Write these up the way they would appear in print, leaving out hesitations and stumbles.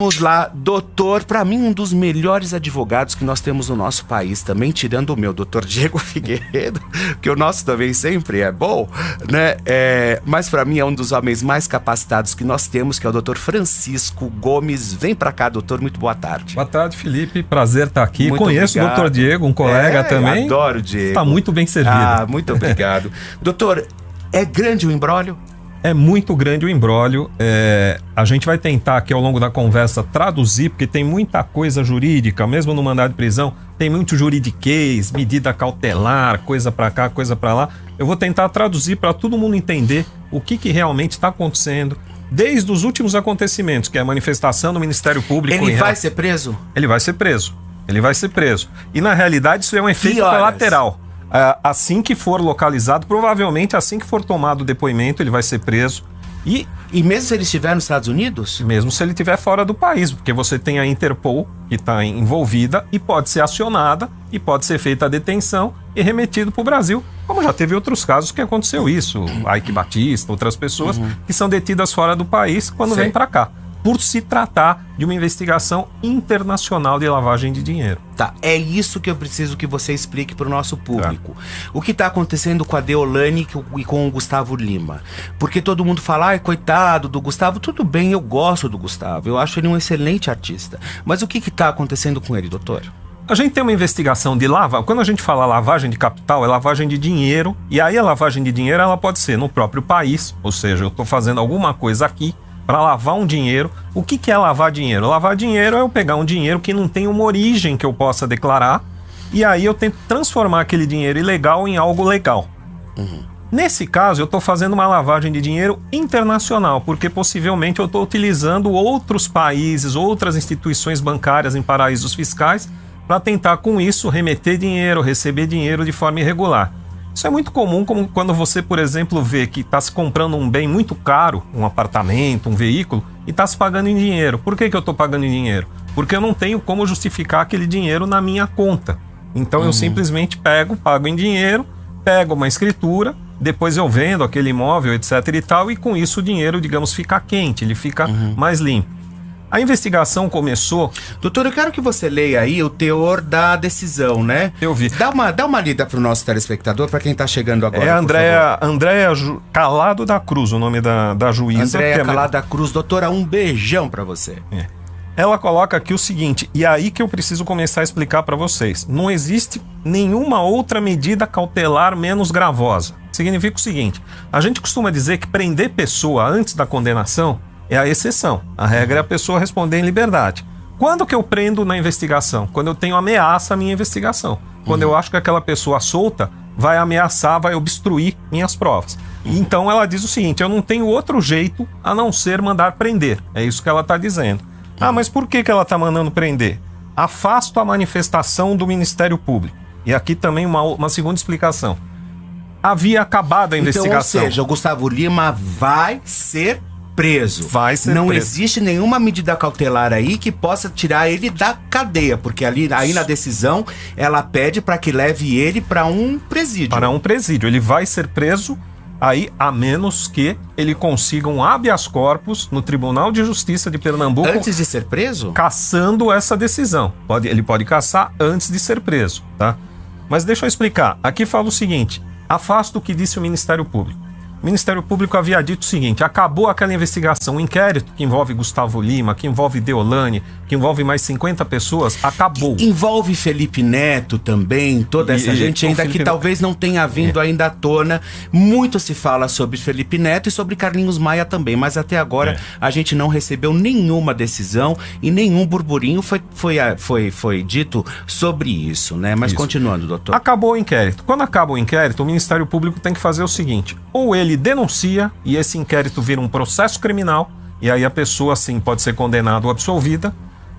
Vamos lá, doutor, para mim um dos melhores advogados que nós temos no nosso país, também tirando o meu, doutor Diego Figueiredo, que o nosso também sempre é bom, né? Mas para mim é um dos homens mais capacitados que nós temos, que é o doutor Francisco Gomes. Vem para cá, doutor, muito boa tarde. Boa tarde, Felipe, prazer estar aqui. Muito Conheço obrigado. O doutor Diego, um colega também. Adoro o Diego. Está muito bem servido. Ah, muito obrigado. Doutor, é grande o imbróglio? É muito grande o imbróglio. A gente vai tentar aqui ao longo da conversa traduzir, porque tem muita coisa jurídica, mesmo no mandado de prisão, tem muito juridiquês, medida cautelar, coisa para cá, coisa para lá. Eu vou tentar traduzir para todo mundo entender o que realmente está acontecendo, desde os últimos acontecimentos, que é a manifestação do Ministério Público. Ele vai ser preso? Ele vai ser preso. Ele vai ser preso. E na realidade isso é um efeito colateral. Assim que for localizado, provavelmente assim que for tomado o depoimento, ele vai ser preso. E mesmo se ele estiver nos Estados Unidos? Mesmo se ele estiver fora do país, porque você tem a Interpol que está envolvida e pode ser acionada e pode ser feita a detenção e remetido para o Brasil, como já teve outros casos que aconteceu isso, Ike Batista, outras pessoas que são detidas fora do país quando vêm para cá, por se tratar de uma investigação internacional de lavagem de dinheiro. Tá, é isso que eu preciso que você explique para o nosso público. O que está acontecendo com a Deolane e com o Gustavo Lima? Porque todo mundo fala, ai, coitado do Gustavo. Tudo bem, eu gosto do Gustavo, eu acho ele um excelente artista. Mas o que está acontecendo com ele, doutor? A gente tem uma investigação de lavagem. Quando a gente fala lavagem de capital, é lavagem de dinheiro. E aí a lavagem de dinheiro ela pode ser no próprio país, ou seja, eu estou fazendo alguma coisa aqui para lavar um dinheiro. O que é lavar dinheiro? Lavar dinheiro é eu pegar um dinheiro que não tem uma origem que eu possa declarar e aí eu tento transformar aquele dinheiro ilegal em algo legal. Nesse caso, eu estou fazendo uma lavagem de dinheiro internacional, porque possivelmente eu estou utilizando outros países, outras instituições bancárias em paraísos fiscais para tentar com isso remeter dinheiro, receber dinheiro de forma irregular. Isso é muito comum, como quando você, por exemplo, vê que está se comprando um bem muito caro, um apartamento, um veículo, e está se pagando em dinheiro. Por que eu estou pagando em dinheiro? Porque eu não tenho como justificar aquele dinheiro na minha conta. Então eu simplesmente pago em dinheiro, pego uma escritura, depois eu vendo aquele imóvel, etc e tal, e com isso o dinheiro, digamos, fica quente, ele fica mais limpo. A investigação começou... Doutor, eu quero que você leia aí o teor da decisão, né? Eu vi. Dá uma lida para o nosso telespectador, para quem está chegando agora. É Andréa Calado da Cruz, o nome da juíza. Andréa Calado da Cruz. Doutora, um beijão para você. Ela coloca aqui o seguinte, e é aí que eu preciso começar a explicar para vocês. Não existe nenhuma outra medida cautelar menos gravosa. Significa o seguinte, a gente costuma dizer que prender pessoa antes da condenação é a exceção. A regra é a pessoa responder em liberdade. Quando que eu prendo na investigação? Quando eu tenho ameaça à minha investigação. Quando eu acho que aquela pessoa solta vai ameaçar, vai obstruir minhas provas. Então ela diz o seguinte, eu não tenho outro jeito a não ser mandar prender. É isso que ela está dizendo. Ah, mas por que ela está mandando prender? Afasto a manifestação do Ministério Público. E aqui também uma segunda explicação. Havia acabado a investigação. Ou seja, o Gustavo Lima vai ser preso. Vai ser Não preso. existe nenhuma medida cautelar aí que possa tirar ele da cadeia, porque aí na decisão ela pede para que leve ele para um presídio. Para um presídio. Ele vai ser preso aí a menos que ele consiga um habeas corpus no Tribunal de Justiça de Pernambuco. Antes de ser preso? Cassando essa decisão. Ele pode cassar antes de ser preso, tá? Mas deixa eu explicar. Aqui fala o seguinte, afasto o que disse o Ministério Público. O Ministério Público havia dito o seguinte, acabou aquela investigação, o inquérito que envolve Gustavo Lima, que envolve Deolane, que envolve mais 50 pessoas, acabou. Envolve Felipe Neto também, toda essa gente ainda que talvez não tenha vindo ainda à tona. Muito se fala sobre Felipe Neto e sobre Carlinhos Maia também, mas até agora a gente não recebeu nenhuma decisão e nenhum burburinho foi dito sobre isso, né? Mas continuando, doutor. Acabou o inquérito. Quando acaba o inquérito, o Ministério Público tem que fazer o seguinte, ou ele denuncia e esse inquérito vira um processo criminal e aí a pessoa sim pode ser condenada ou absolvida,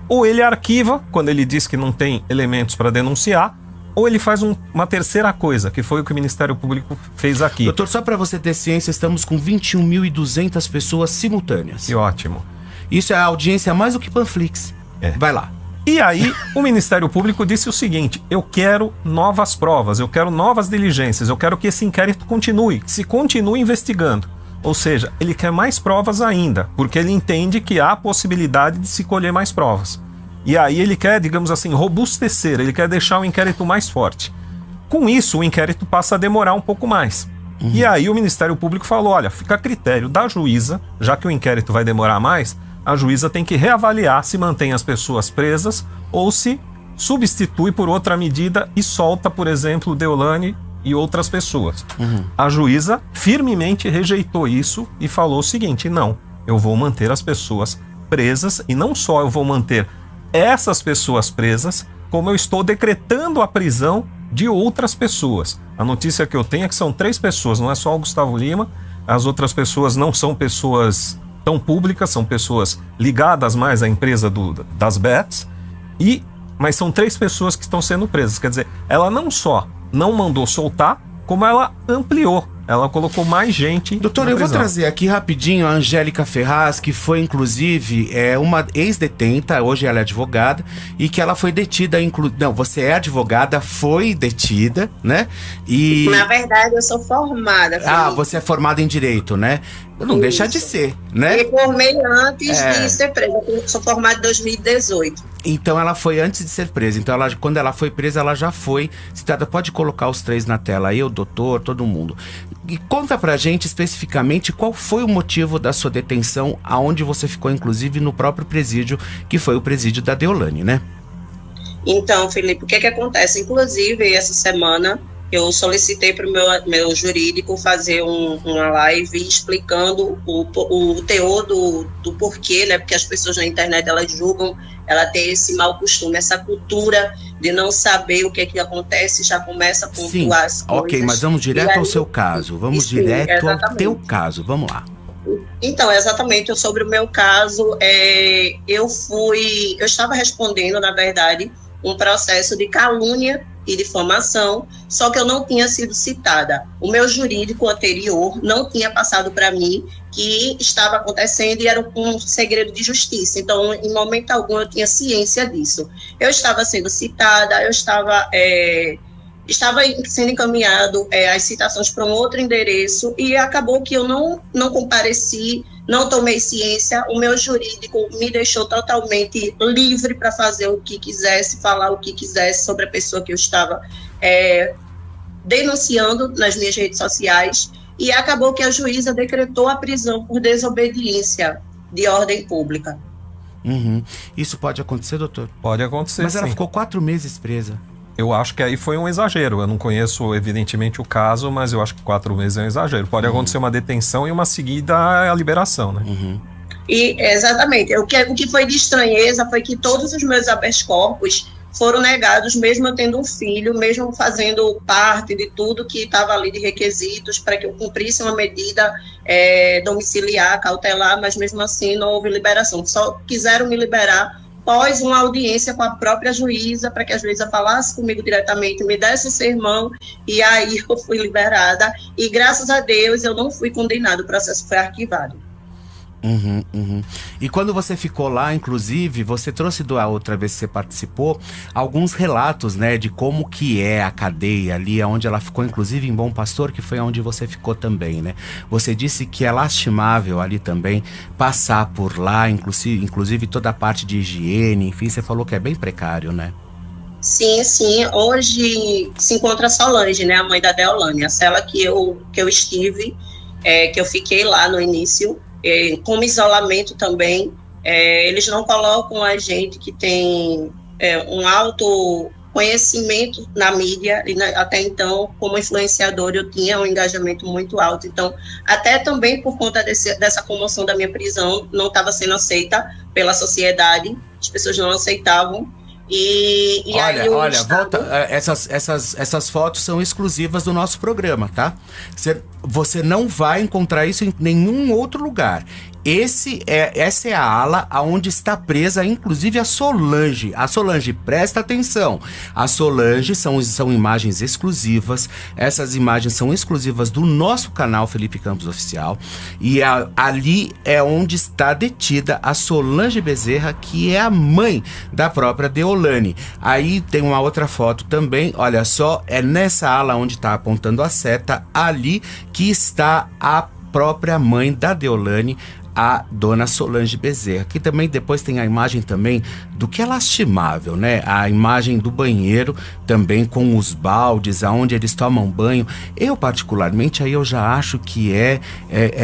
ou ele arquiva quando ele diz que não tem elementos para denunciar, ou ele faz uma terceira coisa, que foi o que o Ministério Público fez aqui. Doutor, só para você ter ciência, estamos com 21.200 pessoas simultâneas. Que ótimo. Isso é a audiência mais do que Panflix. Vai lá. E aí, o Ministério Público disse o seguinte, eu quero novas provas, eu quero novas diligências, eu quero que esse inquérito continue, que se continue investigando. Ou seja, ele quer mais provas ainda, porque ele entende que há possibilidade de se colher mais provas. E aí ele quer, digamos assim, robustecer, ele quer deixar o inquérito mais forte. Com isso, o inquérito passa a demorar um pouco mais. E aí o Ministério Público falou, olha, fica a critério da juíza, já que o inquérito vai demorar mais, a juíza tem que reavaliar se mantém as pessoas presas ou se substitui por outra medida e solta, por exemplo, Deolane e outras pessoas. A juíza firmemente rejeitou isso e falou o seguinte, não, eu vou manter as pessoas presas e não só eu vou manter essas pessoas presas, como eu estou decretando a prisão de outras pessoas. A notícia que eu tenho é que são 3 pessoas, não é só o Gustavo Lima, as outras pessoas não são pessoas tão públicas, são pessoas ligadas mais à empresa das bets, mas são 3 pessoas que estão sendo presas. Quer dizer, ela não só não mandou soltar, como ela ampliou. Ela colocou mais gente. Doutor, eu vou trazer aqui rapidinho a Angélica Ferraz, que foi inclusive uma ex-detenta, hoje ela é advogada, e que ela foi detida, não, você é advogada, foi detida, né? E na verdade, eu sou formada. Felipe. Você é formada em Direito, né? Não deixa de ser, né? Eu formei antes de ser presa. Eu sou formada em 2018. Então ela foi antes de ser presa. Então quando ela foi presa, ela já foi citada. Pode colocar os 3 na tela aí, o doutor, todo mundo. E conta pra gente especificamente qual foi o motivo da sua detenção, aonde você ficou, inclusive, no próprio presídio, que foi o presídio da Deolane, né? Então, Felipe, o que acontece? Inclusive, essa semana, eu solicitei para o meu jurídico fazer uma live explicando o teor do porquê, né? Porque as pessoas na internet, elas julgam, ela tem esse mau costume, essa cultura de não saber o que acontece, já começa a pontuar as coisas. Ok, mas vamos direto ao seu caso, ao teu caso, vamos lá. Então, exatamente, sobre o meu caso, eu estava respondendo, na verdade, um processo de calúnia e difamação, só que eu não tinha sido citada. O meu jurídico anterior não tinha passado para mim que estava acontecendo e era um segredo de justiça. Então, em momento algum, eu tinha ciência disso. Eu estava sendo citada, eu estava sendo encaminhado as citações para um outro endereço e acabou que eu não compareci, não tomei ciência. O meu jurídico me deixou totalmente livre para fazer o que quisesse, falar o que quisesse sobre a pessoa que eu estava denunciando nas minhas redes sociais, e acabou que a juíza decretou a prisão por desobediência de ordem pública. Isso pode acontecer, doutor? Pode acontecer, Mas sim. Ela ficou 4 meses presa. Eu acho que aí foi um exagero. Eu não conheço, evidentemente, o caso, mas eu acho que 4 meses é um exagero. Pode acontecer uma detenção e uma seguida a liberação, né? E, exatamente. O que foi de estranheza foi que todos os meus habeas corpus foram negados, mesmo eu tendo um filho, mesmo fazendo parte de tudo que estava ali de requisitos para que eu cumprisse uma medida domiciliar, cautelar, mas mesmo assim não houve liberação. Só quiseram me liberar após uma audiência com a própria juíza, para que a juíza falasse comigo diretamente, me desse o sermão, e aí eu fui liberada, e graças a Deus eu não fui condenada, o processo foi arquivado. E quando você ficou lá, inclusive, você trouxe da outra vez que você participou, alguns relatos, né, de como que é a cadeia ali, onde ela ficou, inclusive em Bom Pastor, que foi onde você ficou também, né? Você disse que é lastimável ali também passar por lá, inclusive toda a parte de higiene, enfim, você falou que é bem precário, né? Sim. Hoje se encontra a Solange, né, a mãe da Deolane, a cela que eu estive, que eu fiquei lá no início, como isolamento também. Eles não colocam a gente que tem um alto conhecimento na mídia, e até então, como influenciador, eu tinha um engajamento muito alto. Então, até também por conta dessa comoção da minha prisão, não estava sendo aceita pela sociedade, as pessoas não aceitavam. Volta. Essas fotos são exclusivas do nosso programa, tá? Você não vai encontrar isso em nenhum outro lugar. Essa é a ala onde está presa, inclusive, a Solange. A Solange, presta atenção. A Solange são imagens exclusivas. Essas imagens são exclusivas do nosso canal Felipe Campos Oficial. E ali é onde está detida a Solange Bezerra, que é a mãe da própria Deolane. Aí tem uma outra foto também. Olha só, é nessa ala onde está apontando a seta, ali que está a própria mãe da Deolane, a dona Solange Bezerra, que também depois tem a imagem também do que é lastimável, né? A imagem do banheiro também com os baldes, aonde eles tomam banho. Eu particularmente aí eu já acho que é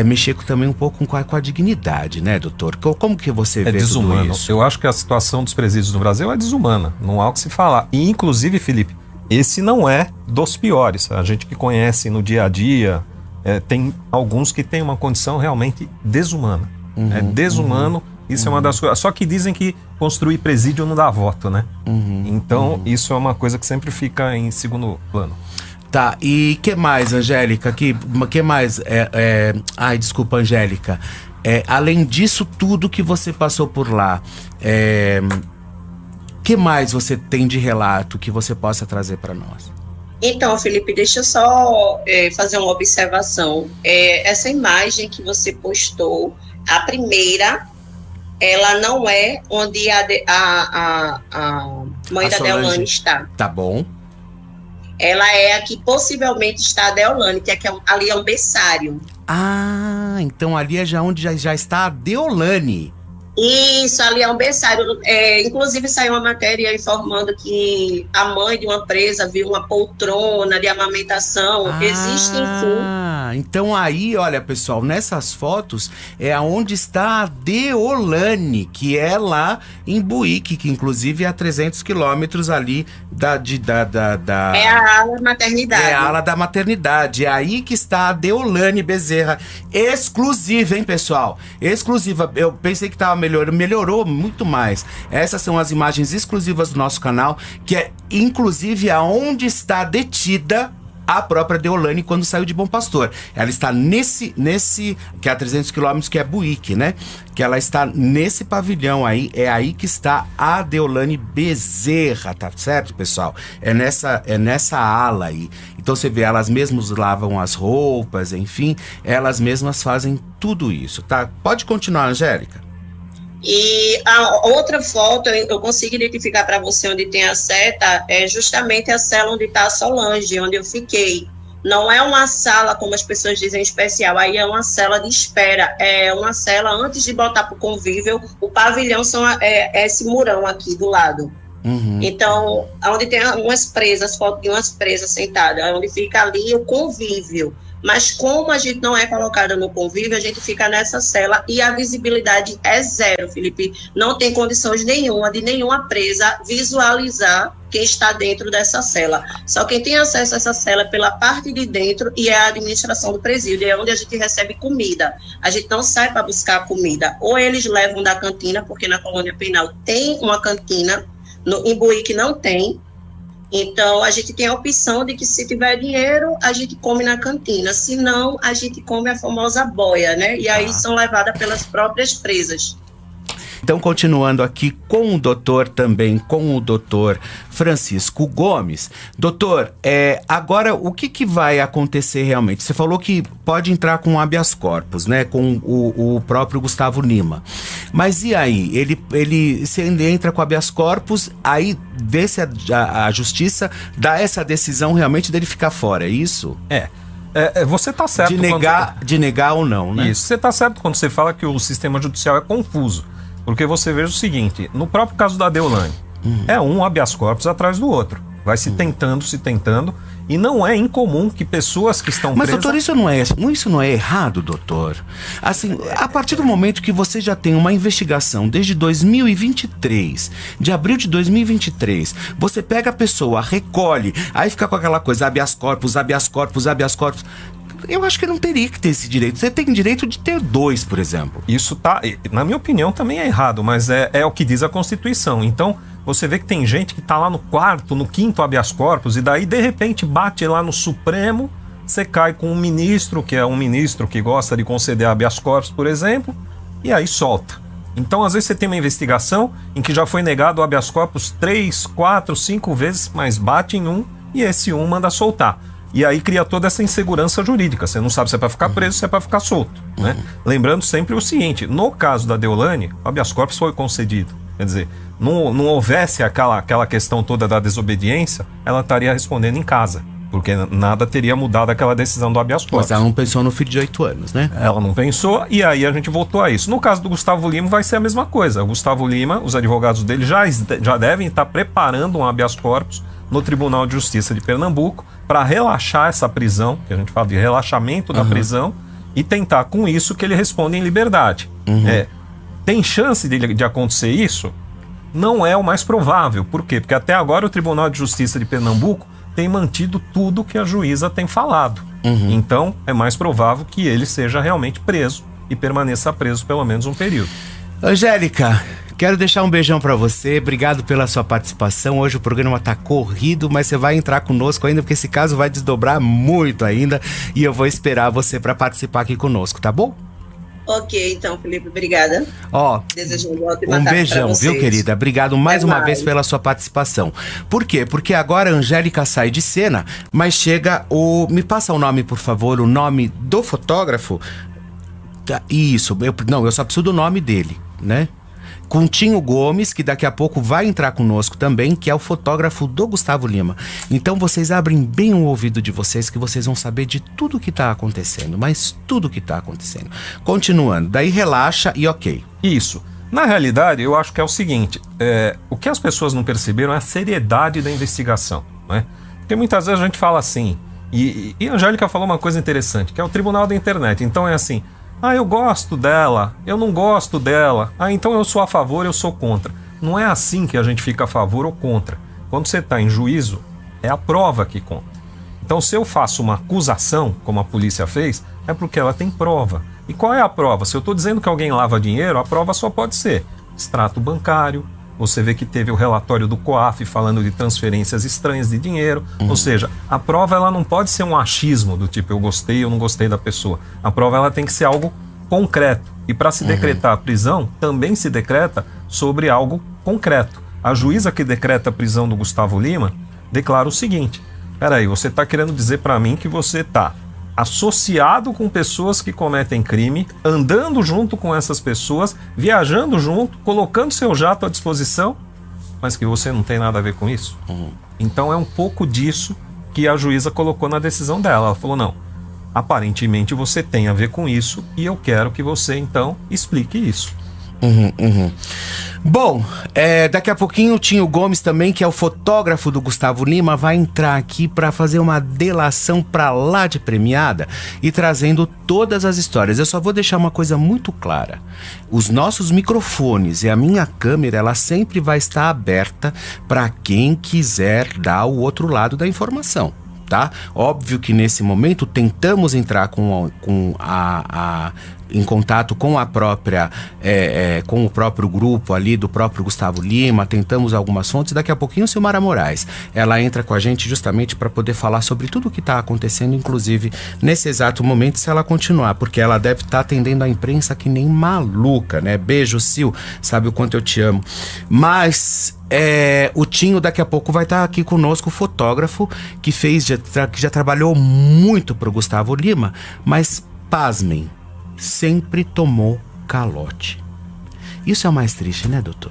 mexer também um pouco com a dignidade, né, doutor? Como que você vê desumano. tudo isso? Eu acho que a situação dos presídios no Brasil é desumana, não há o que se falar. E inclusive, Felipe, esse não é dos piores. A gente que conhece no dia a dia, tem alguns que têm uma condição realmente desumana. É desumano, isso é uma das coisas. Só que dizem que construir presídio não dá voto, né? Então, isso é uma coisa que sempre fica em segundo plano. Tá, e que mais, Angélica? Que mais? Ai, desculpa, Angélica. Além disso tudo que você passou por lá, que mais você tem de relato que você possa trazer para nós? Então, Felipe, deixa eu só fazer uma observação. Essa imagem que você postou, a primeira, ela não é onde a mãe da Deolane está. Tá bom. Ela é a que possivelmente está a Deolane, que ali é um berçário. Ah, então ali é já onde já está a Deolane. Isso, ali é um berçário. Inclusive saiu uma matéria informando que a mãe de uma presa viu uma poltrona de amamentação. Existem sim. Então aí, olha, pessoal, nessas fotos é onde está a Deolane, que é lá em Buíque, que inclusive é a 300 quilômetros ali da... É a ala maternidade. É a ala da maternidade. É aí que está a Deolane Bezerra. Exclusiva, hein, pessoal? Exclusiva. Eu pensei que estava melhorou muito mais. Essas são as imagens exclusivas do nosso canal, que é inclusive aonde está detida a própria Deolane quando saiu de Bom Pastor. Ela está nesse que é a 300 quilômetros, que é Buíque, né? Que ela está nesse pavilhão aí, é aí que está a Deolane Bezerra, tá certo, pessoal? É nessa ala aí. Então você vê, elas mesmas lavam as roupas, enfim, elas mesmas fazem tudo isso, tá? Pode continuar, Angélica. E a outra foto, eu consigo identificar para você onde tem a seta, é justamente a cela onde está a Solange, onde eu fiquei. Não é uma sala, como as pessoas dizem, especial, aí é uma cela de espera, é uma cela antes de botar para o convívio. O pavilhão é esse murão aqui do lado. Então, onde tem umas presas, foto de umas presas sentadas, onde fica ali o convívio. Mas como a gente não é colocada no convívio, a gente fica nessa cela e a visibilidade é zero, Felipe. Não tem condições nenhuma de nenhuma presa visualizar quem está dentro dessa cela. Só quem tem acesso a essa cela é pela parte de dentro e é a administração do presídio, é onde a gente recebe comida. A gente não sai para buscar comida. Ou eles levam da cantina, porque na colônia penal tem uma cantina, em Buíque não tem. Então, a gente tem a opção de que se tiver dinheiro, a gente come na cantina. Se não, a gente come a famosa boia, né? E aí são levadas pelas próprias presas. Então, continuando aqui com o doutor Francisco Gomes. Doutor, agora o que vai acontecer realmente? Você falou que pode entrar com habeas corpus, né? Com o próprio Gustavo Lima. Mas e aí? Se ele entra com habeas corpus, aí vê se a justiça dá essa decisão realmente dele ficar fora, é isso? Você está certo. De negar ou não, né? Isso, você está certo quando você fala que o sistema judicial é confuso. Porque você veja o seguinte, no próprio caso da Deolane, é um habeas corpus atrás do outro. Vai se tentando, e não é incomum que pessoas que estão presas... Mas, doutor, isso não é errado, doutor? Assim, a partir do momento que você já tem uma investigação desde 2023, de abril de 2023, você pega a pessoa, recolhe, aí fica com aquela coisa, habeas corpus. Eu acho que não teria que ter esse direito. Você tem direito de ter 2, por exemplo. Isso tá, na minha opinião, também é errado, mas é o que diz a Constituição. Então, você vê que tem gente que tá lá no 4º, no 5º habeas corpus, e daí, de repente, bate lá no Supremo, você cai com um ministro, que é um ministro que gosta de conceder habeas corpus, por exemplo, e aí solta. Então, às vezes, você tem uma investigação em que já foi negado o habeas corpus 3, 4, 5 vezes, mas bate em um, e esse um manda soltar. E aí cria toda essa insegurança jurídica. Você não sabe se é para ficar preso, se é para ficar solto, né? Lembrando sempre o seguinte, no caso da Deolane, o habeas corpus foi concedido. Quer dizer, não houvesse aquela questão toda da desobediência, ela estaria respondendo em casa. porque nada teria mudado aquela decisão do habeas corpus. Mas ela não pensou no filho de 8 anos, né? Ela não pensou, e aí a gente voltou a isso. No caso do Gustavo Lima vai ser a mesma coisa. O Gustavo Lima, os advogados dele já devem estar preparando um habeas corpus no Tribunal de Justiça de Pernambuco para relaxar essa prisão, que a gente fala de relaxamento da prisão, e tentar com isso que ele responda em liberdade. Tem chance de acontecer isso? Não é o mais provável. Por quê? Porque até agora o Tribunal de Justiça de Pernambuco tem mantido tudo que a juíza tem falado. Então, é mais provável que ele seja realmente preso e permaneça preso pelo menos um período. Angélica, quero deixar um beijão pra você. Obrigado pela sua participação. Hoje o programa tá corrido, mas você vai entrar conosco ainda, porque esse caso vai desdobrar muito ainda. E eu vou esperar você pra participar aqui conosco, tá bom? Ok, então, Felipe, obrigada. Desejo um beijão, viu, querida? Obrigado mais uma vez pela sua participação. Por quê? Porque agora a Angélica sai de cena, mas chega o... Me passa o nome, por favor, o nome do fotógrafo. Isso, eu só preciso do nome dele, né? Continho Gomes, que daqui a pouco vai entrar conosco também, que é o fotógrafo do Gustavo Lima. Então vocês abrem bem o ouvido de vocês, que vocês vão saber de tudo que tá acontecendo, mas tudo que tá acontecendo. Continuando, daí relaxa e ok. Isso. Na realidade, eu acho que é o seguinte, o que as pessoas não perceberam é a seriedade da investigação, né? Porque muitas vezes a gente fala assim, e a Angélica falou uma coisa interessante, que é o Tribunal da Internet. Então é assim... eu gosto dela, eu não gosto dela. Então eu sou a favor, eu sou contra. Não é assim que a gente fica a favor ou contra. Quando você está em juízo, é a prova que conta. Então se eu faço uma acusação, como a polícia fez, é porque ela tem prova. E qual é a prova? Se eu estou dizendo que alguém lava dinheiro, a prova só pode ser extrato bancário. Você vê que teve o relatório do COAF falando de transferências estranhas de dinheiro. Ou seja, a prova ela não pode ser um achismo do tipo eu gostei ou não gostei da pessoa. A prova ela tem que ser algo concreto. E para se decretar a prisão, também se decreta sobre algo concreto. A juíza que decreta a prisão do Gustavo Lima declara o seguinte: peraí, você está querendo dizer para mim que você está associado com pessoas que cometem crime, andando junto com essas pessoas, viajando junto, colocando seu jato à disposição, mas que você não tem nada a ver com isso? Então é um pouco disso que a juíza colocou na decisão dela. Ela falou, não, aparentemente você tem a ver com isso e eu quero que você então explique isso. Bom, daqui a pouquinho o Tinho Gomes também, que é o fotógrafo do Gustavo Lima, vai entrar aqui para fazer uma delação pra lá de premiada e trazendo todas as histórias. Eu só vou deixar uma coisa muito clara: os nossos microfones e a minha câmera, ela sempre vai estar aberta para quem quiser dar o outro lado da informação, tá? Óbvio que nesse momento tentamos entrar em contato com a própria com o próprio grupo ali do próprio Gustavo Lima, tentamos algumas fontes. Daqui a pouquinho a Silmara Moraes, ela entra com a gente justamente para poder falar sobre tudo o que está acontecendo, inclusive nesse exato momento, se ela continuar, porque ela deve estar atendendo a imprensa que nem maluca, né? Beijo, Sil, sabe o quanto eu te amo. Mas o Tinho daqui a pouco vai estar aqui conosco, o fotógrafo que já trabalhou muito pro Gustavo Lima, mas pasmem, sempre tomou calote. Isso é o mais triste, né, doutor?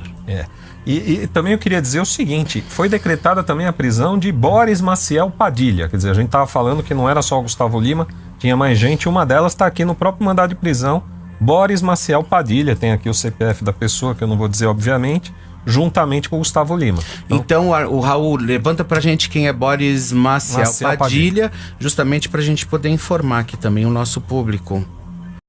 E também eu queria dizer o seguinte: foi decretada também a prisão de Boris Maciel Padilha. Quer dizer, a gente estava falando que não era só o Gustavo Lima, tinha mais gente. Uma delas está aqui no próprio mandado de prisão, Boris Maciel Padilha. Tem aqui o CPF da pessoa, que eu não vou dizer obviamente, juntamente com o Gustavo Lima. Então o Raul, levanta pra gente quem é Boris Maciel Padilha, justamente pra gente poder informar aqui também o nosso público.